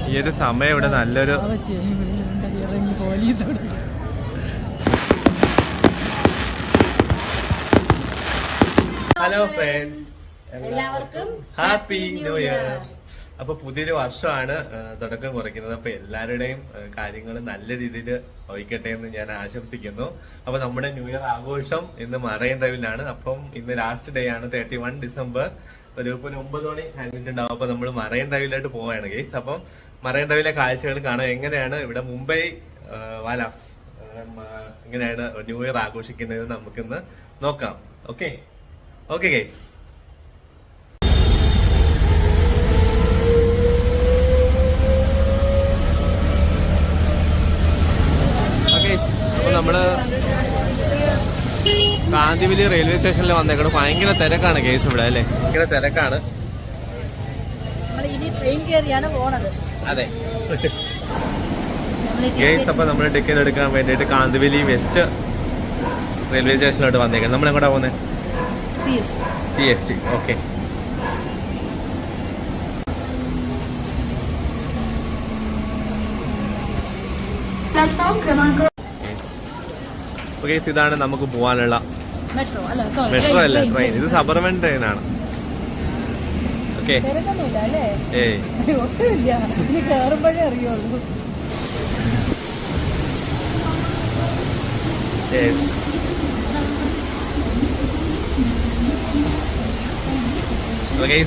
ഈ ഒരു സമയം ഇവിടെ നല്ലൊരു ഹലോ ഫ്രണ്ട്സ്, എല്ലാവർക്കും ഹാപ്പി ന്യൂ ഇയർ. അപ്പൊ പുതിയൊരു വർഷമാണ് തുടക്കം കുറിക്കുന്നത്. അപ്പൊ എല്ലാവരുടെയും കാര്യങ്ങൾ നല്ല രീതിയിൽ വഹിക്കട്ടെ എന്ന് ഞാൻ ആശംസിക്കുന്നു. അപ്പൊ നമ്മുടെ ന്യൂ ഇയർ ആഘോഷം ഇന്ന് മറൈൻ ഡ്രൈവിലാണ്. അപ്പം ഇന്ന് ലാസ്റ്റ് ഡേ ആണ്, 31 ഡിസംബർ. ഒരു 9 മണി കഴിഞ്ഞിട്ടുണ്ടാവും. അപ്പൊ നമ്മൾ മറൈൻ ഡ്രൈവിലായിട്ട് പോവുകയാണ് ഗൈസ്. അപ്പം മറൈൻ ഡ്രൈവിലെ കാഴ്ചകൾ കാണാൻ എങ്ങനെയാണ് ഇവിടെ മുംബൈ വാലാസ് എങ്ങനെയാണ് ന്യൂ ഇയർ ആഘോഷിക്കുന്നത് നമുക്കിന്ന് നോക്കാം. Okay okay guys. അപ്പൊ നമ്മള് കാന്തിവലി റെയിൽവേ സ്റ്റേഷനിൽ വന്നേക്കണം. ഭയങ്കര തിരക്കാണ് കേസ് ഇവിടെ അല്ലേ, ഭയങ്കര തിരക്കാണ്. അതെ കേസ്. അപ്പൊ നമ്മള് ടിക്കറ്റ് എടുക്കാൻ വേണ്ടിട്ട് കാന്തിവലി വെസ്റ്റ് റെയിൽവേ സ്റ്റേഷനിലോട്ട് വന്നേക്കണം. നമ്മൾ എങ്ങോട്ടാ പോകുന്നത്? CST. ഓക്കെ. ഇതാണ് നമുക്ക് പോവാനുള്ള മെട്രോ അല്ല, ട്രെയിൻ. ഇത് സബർബൻ ട്രെയിൻ ആണ്. ഓക്കെ.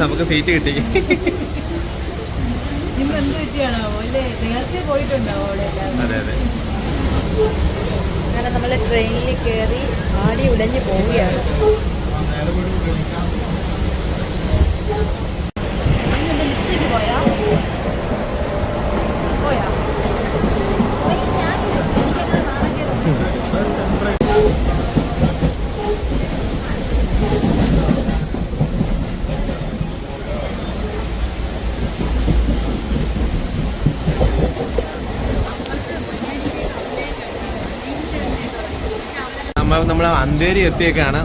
നമുക്ക് സീറ്റ് കിട്ടി. അതെ അതെ. അങ്ങനെ നമ്മൾ ട്രെയിനിൽ കയറി ആടി ഉലഞ്ഞു പോവുകയാണ്. നമ്മൾ അന്തേരി എത്തിയേക്കാണ്.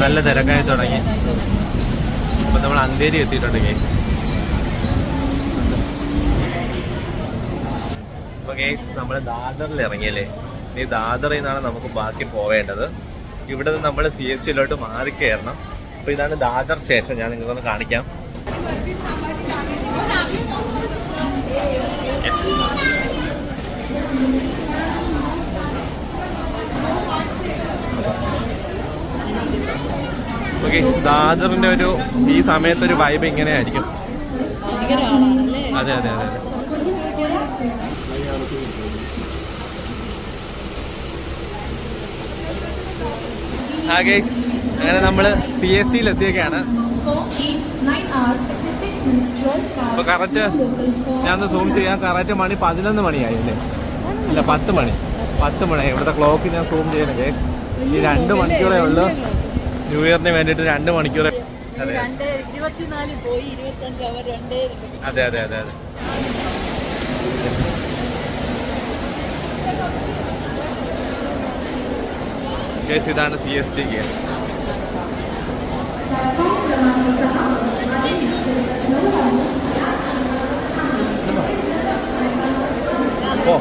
നല്ല തിരക്കായി തുടങ്ങി. അപ്പൊ നമ്മൾ അന്തേരി എത്തിയിട്ടുണ്ട് ഗൈസ്. അപ്പൊ ഗൈസ് നമ്മള് ദാദറിൽ ഇറങ്ങിയല്ലേ. ഈ ദാദറിൽ നിന്നാണ് നമുക്ക് ബാക്കി പോവേണ്ടത്. ഇവിടെ നിന്ന് നമ്മൾ CSTയിലോട്ട് മാറി കയറണം. അപ്പൊ ഇതാണ് ദാദർ സ്റ്റേഷൻ. ഞാൻ നിങ്ങൾക്കൊന്ന് കാണിക്കാം. ദാദറിന്റെ ഒരു ഈ സമയത്തൊരു വൈബ് ഇങ്ങനെ ആയിരിക്കും. അതെ അതെ അതെ. ആ ഗൈസ്, അങ്ങനെ നമ്മള് CSTയിൽ എത്തിയൊക്കെയാണ്. അപ്പൊ കറക്റ്റ് ഞാൻ സൂം ചെയ്യാൻ, കറക്റ്റ് മണി 11 മണിയായി അല്ലേ? അല്ല 10 മണി. ഇവിടുത്തെ ക്ലോക്ക് ഞാൻ സൂം ചെയ്യണം ഗൈസ്. ഈ 2 മണിക്കൂറേ ഉള്ളൂ ന്യൂ ഇയറിന് വേണ്ടിട്ട്. 2 മണിക്കൂർ. അതെ അതെ അതെ അതെ. കേസ് ഇതാണ് CST കേസ്. ഓ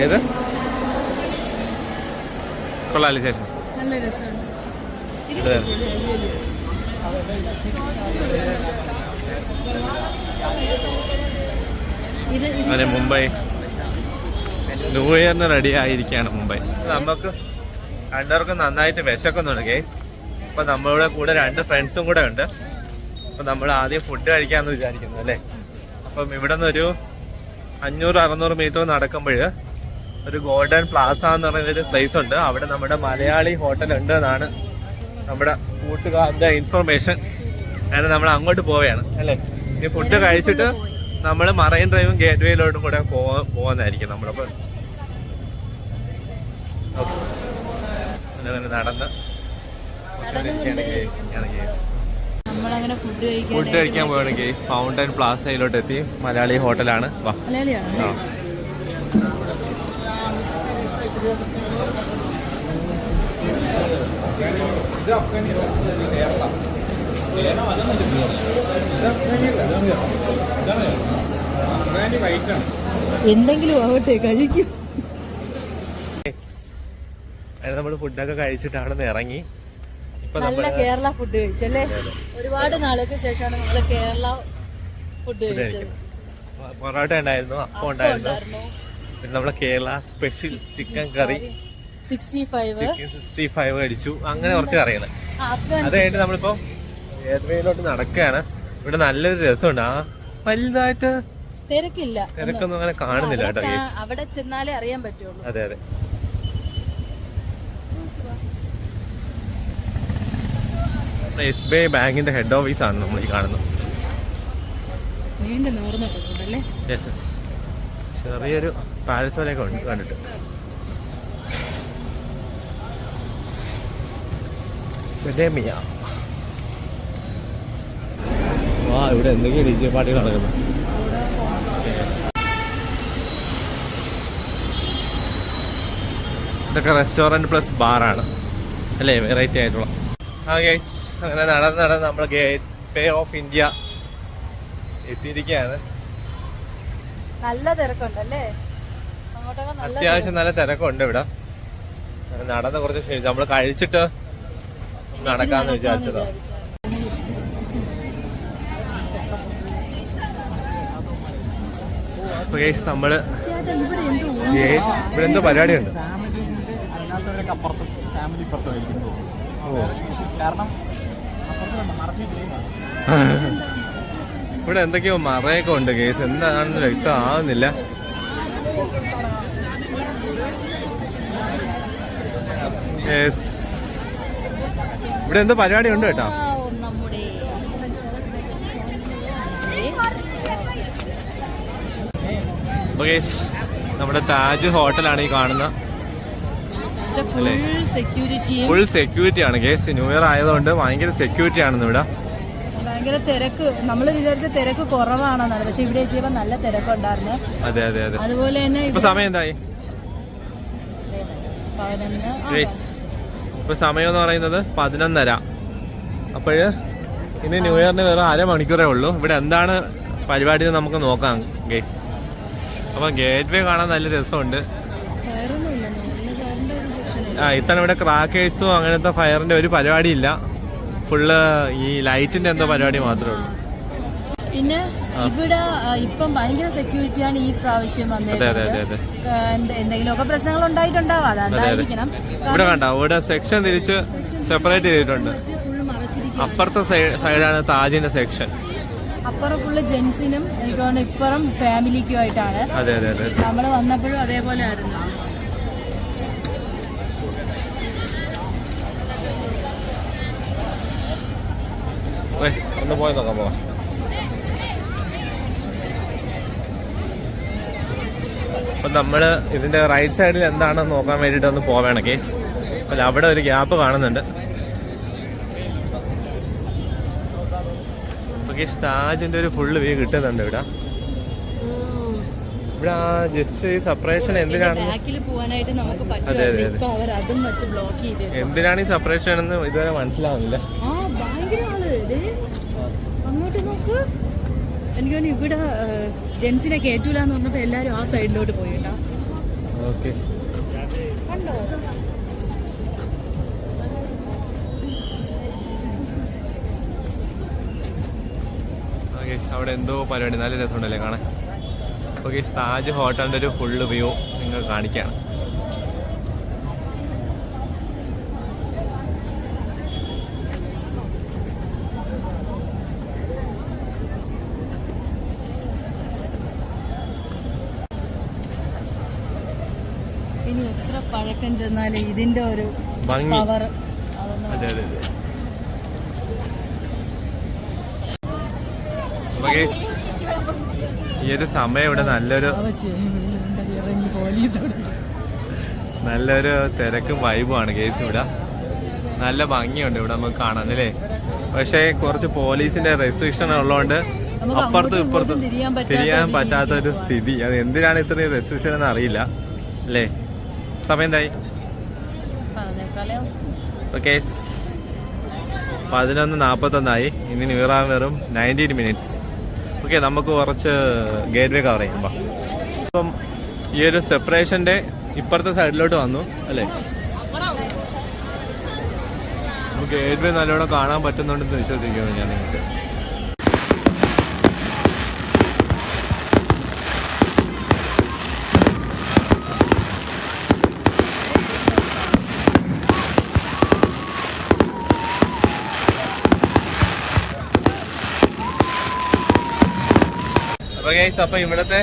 ഏത് കൊള്ളാലി ശേഷം അതെ. മുംബൈ ന്യൂ ഇയറിന് റെഡി ആയിരിക്കുകയാണ് മുംബൈ. നമുക്ക് രണ്ടുപേർക്കും നന്നായിട്ട് വിശക്കുന്നുണ്ട് ഗൈസ്. അപ്പൊ നമ്മളുടെ കൂടെ 2 ഫ്രണ്ട്സും കൂടെ ഉണ്ട്. അപ്പൊ നമ്മൾ ആദ്യം ഫുഡ് കഴിക്കാന്ന് വിചാരിക്കുന്നു അല്ലേ. അപ്പം ഇവിടെ നിന്ന് ഒരു 500-600 മീറ്റർ നടക്കുമ്പോൾ ഒരു ഗോൾഡൻ പ്ലാസ എന്ന് പറയുന്നൊരു പ്ലേസ് ഉണ്ട്. അവിടെ നമ്മുടെ മലയാളി ഹോട്ടൽ ഉണ്ട് എന്നാണ് നമ്മുടെ കൂട്ടുകാരുടെ ഇൻഫർമേഷൻ. അങ്ങനെ നമ്മൾ അങ്ങോട്ട് പോവുകയാണ് അല്ലേ. ഈ ഫുഡ് കഴിച്ചിട്ട് നമ്മൾ മറൈൻ ഡ്രൈവും ഗേറ്റ് വേയിലോട്ടും കൂടെ പോകുന്നതായിരിക്കും നമ്മളപ്പോൾ. നടന്ന് ഫുഡ് കഴിക്കാൻ പോവാണ് ഗെയ്സ്. ഫൗണ്ടൻ പ്ലാസയിലോട്ട് എത്തി. മലയാളി ഹോട്ടലാണ്. വാ. എന്തെങ്കിലും ആവട്ടെ കഴിക്കും. നമ്മൾ ഫുഡൊക്കെ കഴിച്ചിട്ട് അവിടെ നിന്ന് ഇറങ്ങി. നല്ല കേരള ഫുഡ് കഴിച്ചല്ലേ? ഒരുപാട് നാൾക്ക് ശേഷമാണ് നമ്മള് കേരള ഫുഡ് കഴിച്ചത്. പൊറോട്ട ഉണ്ടായിരുന്നു, അപ്പം ഉണ്ടായിരുന്നു, പിന്നെ നമ്മളെ കേരള സ്പെഷ്യൽ ചിക്കൻ കറി 65 കഴിച്ചു. അങ്ങനെ കുറച്ച് കറികള്. അത് കഴിഞ്ഞിട്ട് നമ്മളിപ്പോ ഗേറ്റ്വേയിലോട്ട് നടക്കുകയാണ്. ഇവിടെ നല്ലൊരു രസമുണ്ട്. വലുതായിട്ട് തിരക്കൊന്നും അങ്ങനെ കാണുന്നില്ല കേട്ടോ. അവിടെ ചെന്നാലേ അറിയാൻ പറ്റുള്ളൂ. അതെ അതെ. SBI ബാങ്കിന്റെ ഹെഡ് ഓഫീസ് ആണ് നമ്മൾ ഈ കാണുന്നത്. ചെറിയൊരു പാലസ് പോലെയൊക്കെ ഉണ്ട് കണ്ടിട്ട്. ഇവിടെ എന്തെങ്കിലും DJ പാർട്ടി നടക്കുന്നു. ഇതൊക്കെ റെസ്റ്റോറന്റ് പ്ലസ് ബാറാണ് അല്ലേ, വെറൈറ്റി ആയിട്ടുള്ള. അങ്ങനെ നടന്ന് നമ്മൾ ഗേറ്റ് വേ ഓഫ് ഇന്ത്യ എത്തിയിരിക്കുകയാണ്. നല്ല തിരക്കുണ്ടല്ലേ? അത്യാവശ്യം നല്ല തിരക്കുണ്ട് ഇവിടെ. നടന്ന് കുറച്ച് ക്ഷീണിച്ചു. നമ്മൾ കഴിച്ചിട്ട് നടക്കാന്ന് വിചാരിച്ചതാ. നമ്മള് ഇവിടെ എന്തോ പരിപാടിയുണ്ട്. ഇവിടെ എന്തൊക്കെയോ മറയൊക്കെ ഉണ്ട് കേസ്. എന്താണെന്ന് വ്യക്തം ആവുന്നില്ല. ഇവിടെ എന്തോ പരിപാടി ഉണ്ട് കേട്ടോ. നമ്മുടെ താജ് ഹോട്ടലാണ് ഈ കാണുന്നത്. ഫുൾ സെക്യൂരിറ്റി ആണ് കേസ്. ന്യൂ ഇയർ ആയതുകൊണ്ട് ഭയങ്കര സെക്യൂരിറ്റി ആണെന്ന് ഇവിടെ. ഭയങ്കര തിരക്ക്. നമ്മൾ വിചാരിച്ച തിരക്ക് കുറവാണെന്നാണ്, പക്ഷെ ഇവിടെ എത്തിയപ്പോ നല്ല തിരക്കുണ്ടായിരുന്നു. അതെ അതെ അതെ. അതുപോലെ തന്നെ ഇപ്പൊ സമയം എന്തായി? ഇപ്പൊ സമയം എന്ന് പറയുന്നത് 11:30. അപ്പോഴ് ഇനി ന്യൂ ഇയറിന് വേറെ അരമണിക്കൂറേ ഉള്ളൂ. ഇവിടെ എന്താണ് പരിപാടി നമുക്ക് നോക്കാം ഗൈസ്. അപ്പൊ ഗേറ്റ് വേ കാണാൻ നല്ല രസമുണ്ട്. ഇത്തവണ ഇവിടെ ക്രാക്കേഴ്സോ അങ്ങനത്തെ ഫയറിന്റെ ഒരു പരിപാടി ഇല്ല. ഫുള്ള് ഈ ലൈറ്റിന്റെ എന്തോ പരിപാടി മാത്രമേ ഉള്ളൂ. പിന്നെ ഇവിടെ ഇപ്പം ഭയങ്കര സെക്യൂരിറ്റിയാണ് ഈ പ്രാവശ്യം വന്നത്. എന്തെങ്കിലുമൊക്കെ പ്രശ്നങ്ങൾ ഉണ്ടായിട്ടുണ്ടാവും, അതായിരിക്കണം. ഇവിടെ കണ്ട ഇവിടെ സെക്ഷൻ തിരിച്ച് സെപ്പറേറ്റ് ചെയ്തിട്ടുണ്ട്. അപ്പുറത്തെ സൈഡാണ് താജിന്റെ സെക്ഷൻ. അപ്പുറം ഫുള്ള് ജെൻസിനും എനിക്ക് തോന്നുന്നു ഇപ്പുറം ഫാമിലിക്കും ആയിട്ടാണ്. അതെ അതെ അതെ. നമ്മള് വന്നപ്പോഴും അതേപോലെ ആയിരുന്നു. ഒന്ന് പോയി നോക്കാം. പോവാം. അപ്പൊ നമ്മള് ഇതിന്റെ റൈറ്റ് സൈഡിൽ എന്താണെന്ന് നോക്കാൻ വേണ്ടിട്ട് ഒന്ന് പോവേണം കേസ്. അല്ല അവിടെ ഒരു ഗ്യാപ്പ് കാണുന്നുണ്ട്. താജിന്റെ ഒരു ഫുള്ള് വ്യൂ കിട്ടുന്നുണ്ട് ഇവിടെ. ഇവിടെ ജസ്റ്റ് ഈ സെപ്പറേഷൻ എന്തിനാണ്? അതെ അതെ അതെ. എന്തിനാണ് ഈ സെപ്പറേഷൻ എന്ന് ഇതുവരെ മനസ്സിലാവുന്നില്ല. അങ്ങോട്ട് നോക്ക്. എനിക്ക് തോന്നുന്നു ഇവിടെ ജെൻസിനെ കേറ്റൂലെന്ന് പറഞ്ഞപ്പോ എല്ലാരും ആ സൈഡിലോട്ട് പോയിട്ടാ. ഓക്കെ. കണ്ടോ? അവിടെ എന്തോ പരിപാടി നല്ല രസമുണ്ടല്ലേ കാണാൻ. ഓക്കെ, താജ് ഹോട്ടലിന്റെ ഒരു ഫുള്ള് വ്യൂ നിങ്ങൾ കാണിക്കുകയാണ്. ഇനി എത്ര പഴക്കം ചെന്നാലും ഇതിന്റെ ഒരു പവർ. അതെ അതെ അതെ. ഈ ഒരു സമയം ഇവിടെ നല്ലൊരു തിരക്കും വൈബുമാണ് കേസ്. ഇവിടെ നല്ല ഭംഗിയുണ്ട് ഇവിടെ നമുക്ക് കാണാൻ അല്ലേ. പക്ഷേ കുറച്ച് പോലീസിന്റെ റെസ്ട്രിക്ഷൻ ഉള്ളതുകൊണ്ട് അപ്പുറത്തും ഇപ്പുറത്തും തിരിയാൻ പറ്റാത്ത ഒരു സ്ഥിതി. അത് എന്തിനാണ് ഇത്രയും റെസ്ട്രിക്ഷൻ എന്ന് അറിയില്ല അല്ലേ. സമയം എന്തായി? ഓക്കെ 11:41 ഇനി ന്യൂ ഇയർ വെറും 19 മിനിറ്റ്സ്. ഓക്കെ നമുക്ക് കുറച്ച് ഗേറ്റ് വേ കവർ ചെയ്യാം. ഇപ്പം ഈ ഒരു സെപ്പറേഷൻ്റെ ഇപ്പുറത്തെ സൈഡിലോട്ട് വന്നു അല്ലേ? നമുക്ക് ഗേറ്റ് വേ നല്ലോണം കാണാൻ പറ്റുന്നുണ്ടെന്ന് വിശ്വസിക്കുന്നു ഞാൻ നിങ്ങൾക്ക്. അപ്പൊ ഇവിടത്തെ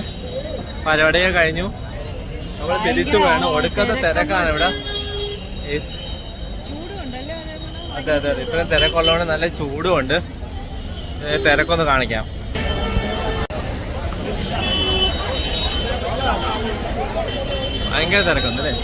പരിപാടിയൊക്കെ കഴിഞ്ഞു. നമ്മൾ തിരിച്ചു പോയാണ്. ഒടുക്കത്തെ തിരക്കാണ് ഇവിടെ. അതെ അതെ അതെ ഇപ്പഴും തിരക്കുള്ളതുകൊണ്ട് നല്ല ചൂടുമുണ്ട്. തിരക്കൊന്ന് കാണിക്കാം. ഭയങ്കര തിരക്കുണ്ട് അല്ലേ?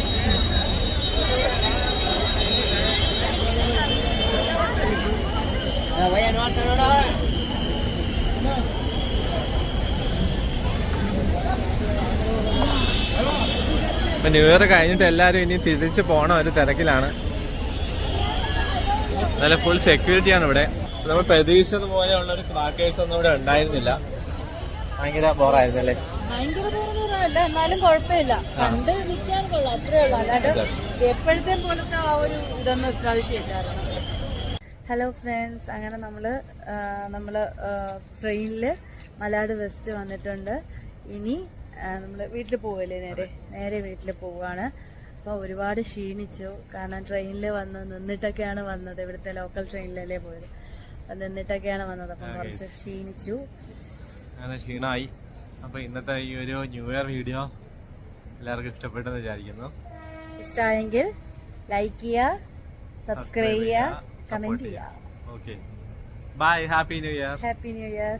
ഇപ്പൊ ന്യൂ ഇയർ കഴിഞ്ഞിട്ട് എല്ലാരും ഇനി തിരിച്ചു പോണ ഒരു തിരക്കിലാണ്. നല്ല ഫുൾ സെക്യൂരിറ്റിയാണ് ഇവിടെ. നമ്മൾ പ്രതീക്ഷിച്ചത് പോലെയുള്ള ഒരു ക്രാക്കേഴ്സ് ഒന്നും ഇവിടെ ഉണ്ടായിരുന്നില്ല. ഭയങ്കര ബോറായിരുന്നു അല്ലേ? ഭയങ്കര ബോറല്ല, എന്നാലും കുഴപ്പമില്ല. കണ്ട് നിൽക്കാൻ കൊള്ളാം, അത്രേ ഉള്ളൂ. അല്ലാണ്ട് എപ്പോഴത്തെ പോലത്തെ ആ ഒരു ഇതൊന്നും ഇപ്രാവശ്യം ഇല്ലായിരുന്നു. ഹലോ ഫ്രണ്ട്സ്, അങ്ങനെ നമ്മള് ട്രെയിനിൽ മലാഡ് വെസ്റ്റ് വന്നിട്ടുണ്ട്. ഇനി നമ്മൾ വീട്ടിൽ പോവല്ലേ, നേരെ വീട്ടിൽ പോവാണ്. അപ്പോൾ ഒരുപാട് ക്ഷീണിച്ചു. കാരണം ട്രെയിനിൽ നിന്നിട്ടൊക്കെയാണ് വന്നത്. ഇവിടുത്തെ ലോക്കൽ ട്രെയിനിലല്ലേ പോയത്. അപ്പം നിന്നിട്ടൊക്കെയാണ് വന്നത്. അപ്പം കുറച്ച് ക്ഷീണിച്ചു. അങ്ങനെ ക്ഷീണമായി. അപ്പോൾ ഇന്നത്തെ ഈ ഒരു ന്യൂ ഇയർ വീഡിയോ എല്ലാവർക്കും ഇഷ്ടപ്പെട്ടെന്ന് വിചാരിക്കുന്നു. ഇഷ്ടമായെങ്കിൽ ലൈക്ക് ചെയ്യുക, സബ്സ്ക്രൈബ് ചെയ്യുക, കമൻറ്റ് ചെയ്യുക. Okay bye. Happy new year. Happy new year.